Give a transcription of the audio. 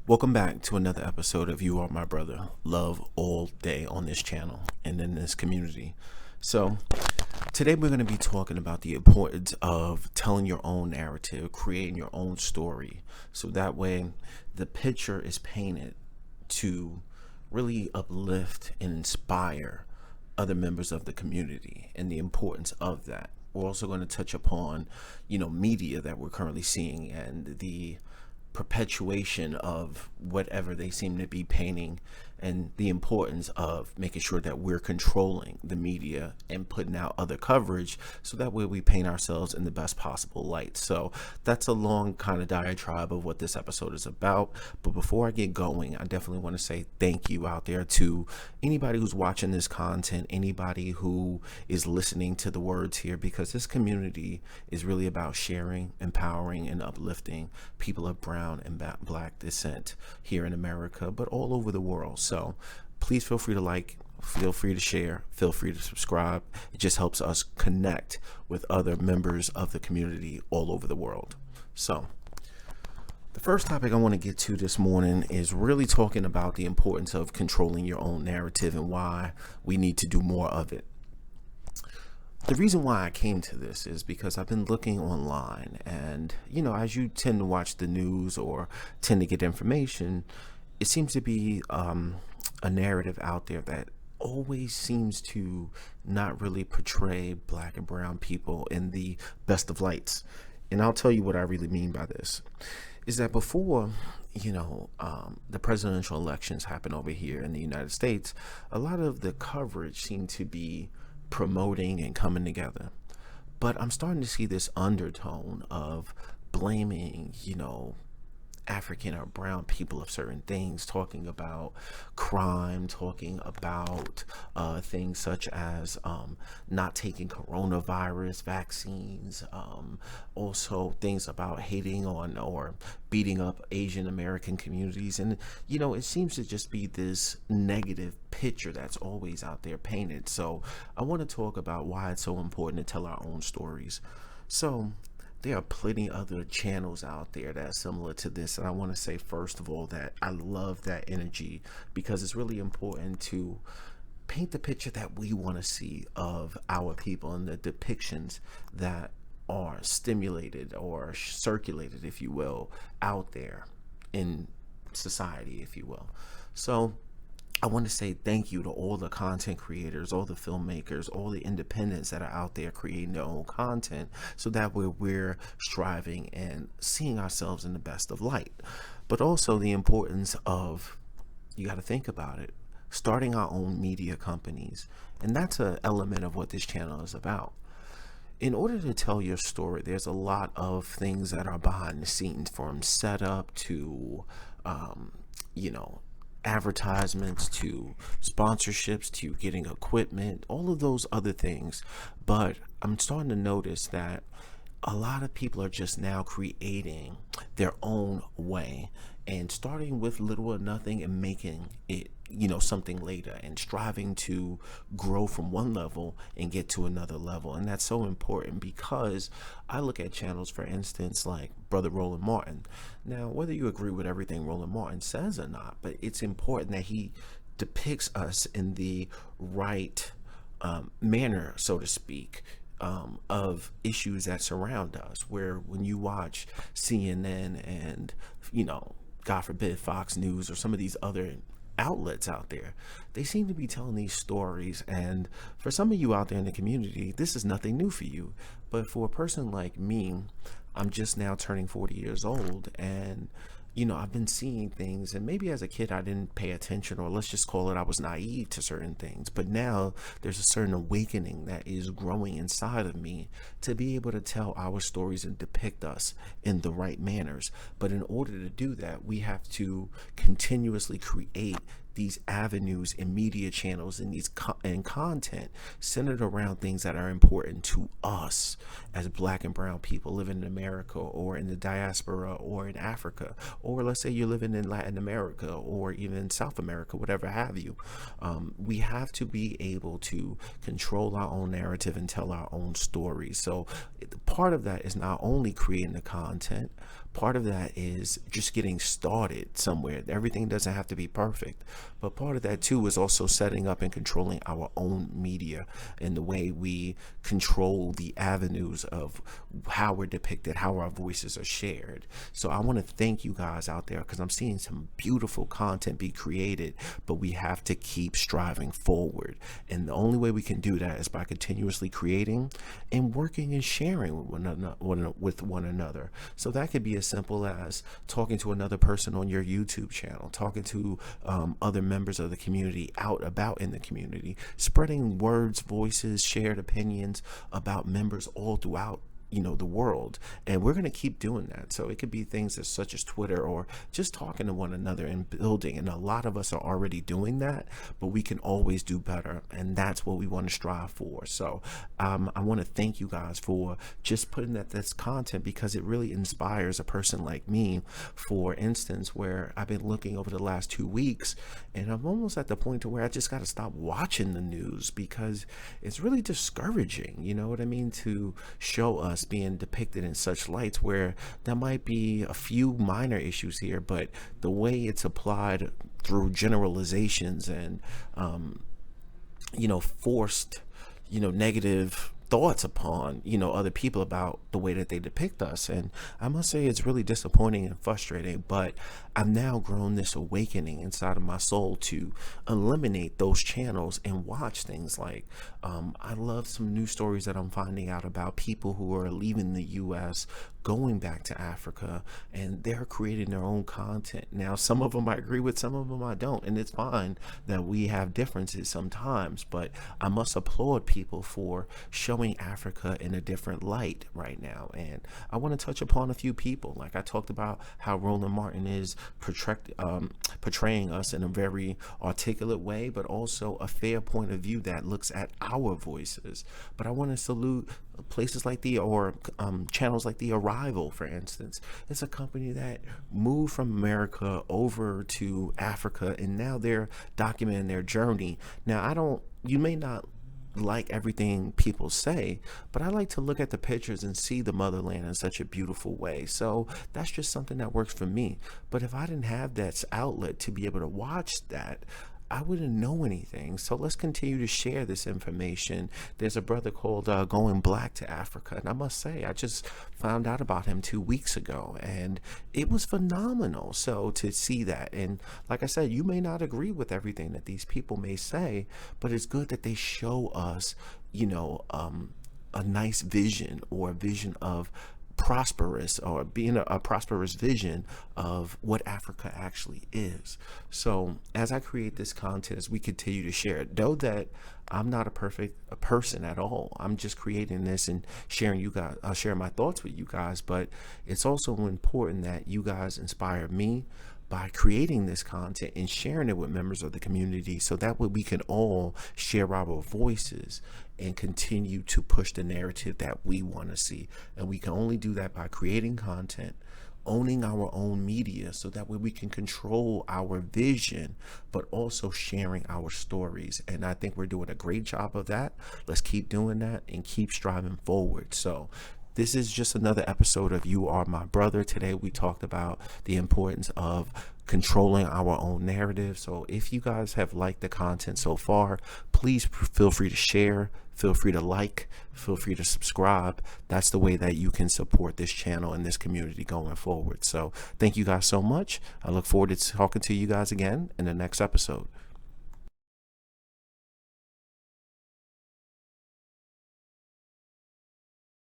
Welcome back to another episode of You Are My Brother. Love all day on this channel and in this community. So today we're going to be talking about the importance of telling your own narrative, creating your own story. So that way the picture is painted to really uplift and inspire other members of the community and the importance of that. We're also going to touch upon, media that we're currently seeing and the perpetuation of whatever they seem to be painting, and the importance of making sure that we're controlling the media and putting out other coverage so that way we paint ourselves in the best possible light. So that's a long kind of diatribe of what this episode is about. But before I get going, I definitely want to say thank you out there to anybody who's watching this content, anybody who is listening to the words here, because this community is really about sharing, empowering, and uplifting people of brown and black descent here in America, but all over the world. So please feel free to like, feel free to share, feel free to subscribe. It just helps us connect with other members of the community all over the world. So the first topic I want to get to this morning is really talking about the importance of controlling your own narrative and why we need to do more of it. The reason why I came to this is because I've been looking online, and as you tend to watch the news or tend to get information, it seems to be a narrative out there that always seems to not really portray black and brown people in the best of lights. And I'll tell you what I really mean by this is that before the presidential elections happen over here in the United States, a lot of the coverage seemed to be promoting and coming together. But I'm starting to see this undertone of blaming, African or brown people of certain things, talking about crime, talking about things such as not taking coronavirus vaccines, also things about hating on or beating up Asian American communities. And, it seems to just be this negative picture that's always out there painted. So I want to talk about why it's so important to tell our own stories. So there are plenty other channels out there that are similar to this, and I want to say first of all that I love that energy because it's really important to paint the picture that we want to see of our people and the depictions that are stimulated or circulated, if you will, out there in society, if you will. So I want to say thank you to all the content creators, all the filmmakers, all the independents that are out there creating their own content so that we're striving and seeing ourselves in the best of light. But also the importance of, you got to think about it, starting our own media companies. And that's an element of what this channel is about. In order to tell your story, there's a lot of things that are behind the scenes, from setup to, advertisements to sponsorships to getting equipment, all of those other things. But I'm starting to notice that a lot of people are just now creating their own way and starting with little or nothing and making it something later, and striving to grow from one level and get to another level. And that's so important because I look at channels, for instance, like Brother Roland Martin. Now, whether you agree with everything Roland Martin says or not, but it's important that he depicts us in the right manner, so to speak, of issues that surround us, where when you watch CNN and God forbid Fox News or some of these other outlets out there, they seem to be telling these stories. And for some of you out there in the community, this is nothing new for you, but for a person like me, I'm just now turning 40 years old, and I've been seeing things, and maybe as a kid I didn't pay attention, or let's just call it I was naive to certain things. But now there's a certain awakening that is growing inside of me to be able to tell our stories and depict us in the right manners. But in order to do that, we have to continuously create these avenues and media channels and these content centered around things that are important to us as black and brown people living in America or in the diaspora or in Africa, or let's say you're living in Latin America or even South America, whatever have you. We have to be able to control our own narrative and tell our own stories. So part of that is not only creating the content, part of that is just getting started somewhere. Everything doesn't have to be perfect, but part of that too is also setting up and controlling our own media and the way we control the avenues of how we're depicted, how our voices are shared. So I want to thank you guys out there, because I'm seeing some beautiful content be created, but we have to keep striving forward. And the only way we can do that is by continuously creating and working and sharing with one another. So that could be as simple as talking to another person on your YouTube channel, talking to other members of the community out about in the community, spreading words, voices, shared opinions about members all throughout the world. And we're going to keep doing that. So it could be things as such as Twitter, or just talking to one another and building. And a lot of us are already doing that, but we can always do better. And that's what we want to strive for. So I want to thank you guys for just putting this content, because it really inspires a person like me, for instance, where I've been looking over the last 2 weeks, and I'm almost at the point to where I just got to stop watching the news, because it's really discouraging, you know what I mean, to show us being depicted in such lights where there might be a few minor issues here, but the way it's applied through generalizations and forced negative thoughts upon other people about the way that they depict us. And I must say, it's really disappointing and frustrating, but I've now grown this awakening inside of my soul to eliminate those channels and watch things like I love some new stories that I'm finding out about people who are leaving the US, going back to Africa, and they're creating their own content. Now, some of them I agree with, some of them I don't, and it's fine that we have differences sometimes, but I must applaud people for showing Africa in a different light right now. And I want to touch upon a few people. Like I talked about how Roland Martin is portraying us in a very articulate way, but also a fair point of view that looks at our voices. But I want to salute places like channels like The Arrival, for instance. It's a company that moved from America over to Africa, and now they're documenting their journey. Now, you may not like everything people say, but I like to look at the pictures and see the motherland in such a beautiful way. So that's just something that works for me. But if I didn't have that outlet to be able to watch that, I wouldn't know anything. So let's continue to share this information. There's a brother called Going Black to Africa, and I must say, I just found out about him 2 weeks ago, and it was phenomenal. So to see that, and like I said, you may not agree with everything that these people may say, but it's good that they show us a nice vision, or a vision of prosperous, or being a prosperous vision of what Africa actually is. So as I create this content, as we continue to share it, know that I'm not a perfect person at all. I'm just creating this and sharing my thoughts with you guys, but it's also important that you guys inspire me by creating this content and sharing it with members of the community, so that way we can all share our voices and continue to push the narrative that we want to see. And we can only do that by creating content, owning our own media, so that way we can control our vision, but also sharing our stories. And I think we're doing a great job of that. Let's keep doing that and keep striving forward. So this is just another episode of You Are My Brother. Today we talked about the importance of controlling our own narrative. So if you guys have liked the content so far, please feel free to share, feel free to like, feel free to subscribe. That's the way that you can support this channel and this community going forward. So thank you guys so much. I look forward to talking to you guys again in the next episode.